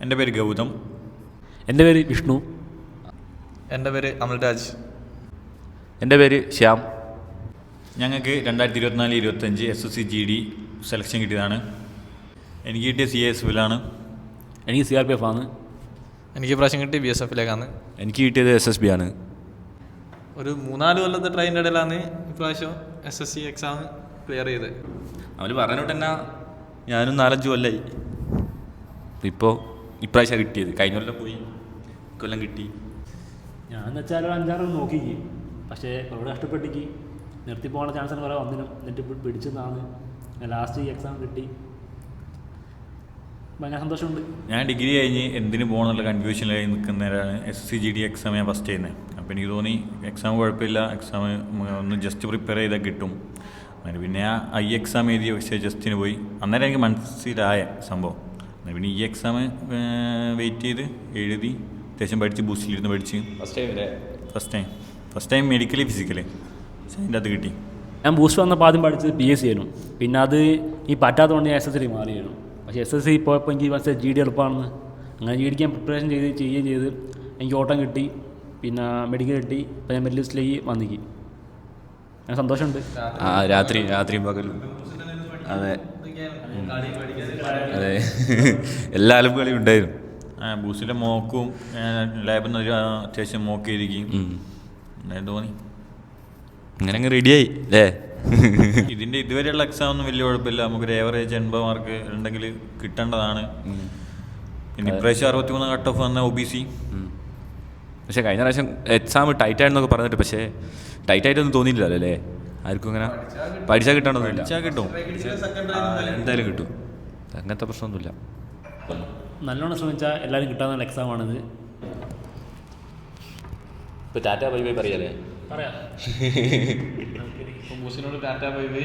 എൻ്റെ പേര് ഗൗതം. എൻ്റെ പേര് വിഷ്ണു. എൻ്റെ പേര് അമൽരാജ്. എൻ്റെ പേര് ശ്യാം. ഞങ്ങൾക്ക് 2024-25 SSC GD സെലക്ഷൻ കിട്ടിയതാണ്. എനിക്ക് കിട്ടിയ CSFലാണ്. എനിക്ക് CRPF ആണ്. എനിക്ക് പ്രാവശ്യം കിട്ടി BSFിലേക്കാണ്. എനിക്ക് കിട്ടിയത് SSB ആണ്. ഒരു 3-4 കൊല്ലത്തെ ട്രെയിനിൻ്റെ ഇടയിലാണ് ഇപ്രാവശ്യം SSC എക്സാം ക്ലിയർ ചെയ്തത്. അവർ പറഞ്ഞോട്ട് തന്നെ ഞാനും 4-5 കൊല്ലമായി. ഇപ്പോൾ ഇപ്രാവശ്യം കിട്ടിയത്. കഴിഞ്ഞ കൊല്ലം പോയി, കൊല്ലം കിട്ടി. ഞാനെന്ന് വെച്ചാൽ ഒരു 5-6 നോക്കിക്ക്, പക്ഷേ കുറേ കഷ്ടപ്പെട്ടിക്ക് നിർത്തി പോകാനുള്ള ചാൻസ് കുറേ വന്നിനും. എന്നിട്ട് പിടിച്ചെന്നാണ് ലാസ്റ്റ് ഈ എക്സാം കിട്ടി. ഭയങ്കര സന്തോഷമുണ്ട്. ഞാൻ ഡിഗ്രി കഴിഞ്ഞ് എന്തിന് പോകണമെന്നുള്ള കൺഫ്യൂഷനിലായി നിൽക്കുന്നവരാണ്. SSC GD എക്സാം ഞാൻ ഫസ്റ്റ് ചെയ്യുന്നത്. അപ്പോൾ എനിക്ക് തോന്നി എക്സാം കുഴപ്പമില്ല, എക്സാം ഒന്ന് ജസ്റ്റ് പ്രിപ്പയർ ചെയ്താൽ കിട്ടും. അങ്ങനെ പിന്നെ ആ എക്സാം എഴുതി, പക്ഷേ ജസ്റ്റിന് പോയി. അന്നേരം എനിക്ക് മനസ്സിലായ സംഭവം. പിന്നെ ഈ എക്സാം വെയിറ്റ് ചെയ്ത് എഴുതി അത്യാവശ്യം പഠിച്ച് ബൂസ്റ്റിലിരുന്ന് പഠിച്ച് ഫസ്റ്റ് ടൈം മെഡിക്കലി ഫിസിക്കലി അതിൻ്റെ അത് കിട്ടി. ഞാൻ ബൂസ്റ്റ് വന്നപ്പോൾ ആദ്യം പഠിച്ചത് PSC ആയിരുന്നു. പിന്നെ അത് ഈ പറ്റാത്തതുകൊണ്ട് ഞാൻ SSC മാറിയായിരുന്നു. പക്ഷേ SSC പോയപ്പോൾ എനിക്ക് മനസ്സിലായി GD എളുപ്പമാണെന്ന്. അങ്ങനെ GD ഞാൻ പ്രിപ്പറേഷൻ ചെയ്യുകയും ചെയ്ത് എനിക്ക് ഓട്ടം കിട്ടി, പിന്നെ മെഡിക്കൽ കിട്ടി. ഇപ്പം ഞാൻ മെഡിക്കൽ ലിസ്റ്റിലേക്ക് വന്നിക്ക്. ഞാൻ സന്തോഷമുണ്ട്. രാത്രിയും പകലും. അതെ അതെ എല്ലാ അലമ്പുകളും ഉണ്ടായിരുന്നു. ബൂസ്റ്റിലെ മോക്കും ലാബിൽ നിന്ന് അത്യാവശ്യം മോക്ക് ചെയ്തിരിക്കും. തോന്നി അങ്ങനെ അങ്ങ് റെഡിയായി അല്ലേ. ഇതിൻ്റെ ഇതുവരെയുള്ള എക്സാം ഒന്നും വലിയ കുഴപ്പമില്ല. നമുക്കൊരു ഏവറേജ് 80 മാർക്ക് ഉണ്ടെങ്കിൽ കിട്ടേണ്ടതാണ്. പിന്നെ ഇപ്രാവശ്യം 63 കട്ട് ഓഫ് വന്ന OBC. പക്ഷേ കഴിഞ്ഞ പ്രാവശ്യം എക്സാം ടൈറ്റായിട്ടെന്നൊക്കെ പറഞ്ഞിട്ട്, പക്ഷേ ടൈറ്റായിട്ടൊന്നും തോന്നിയില്ലല്ലോ അല്ലേ ആർക്കും. ഇങ്ങനെ പഠിച്ചാൽ കിട്ടണമെന്നില്ല. കിട്ടും, എന്തായാലും കിട്ടും, അങ്ങനത്തെ പ്രശ്നമൊന്നുമില്ല. നല്ലോണം ശ്രമിച്ചാൽ എല്ലാവരും കിട്ടാവുന്ന എക്സാമാണിത്. ഇപ്പോൾ ടാറ്റ ബൈ ബൈ പറയാല്ലേ. പറയാം. ബൂസിനോട് ടാറ്റ ബൈ ബൈ.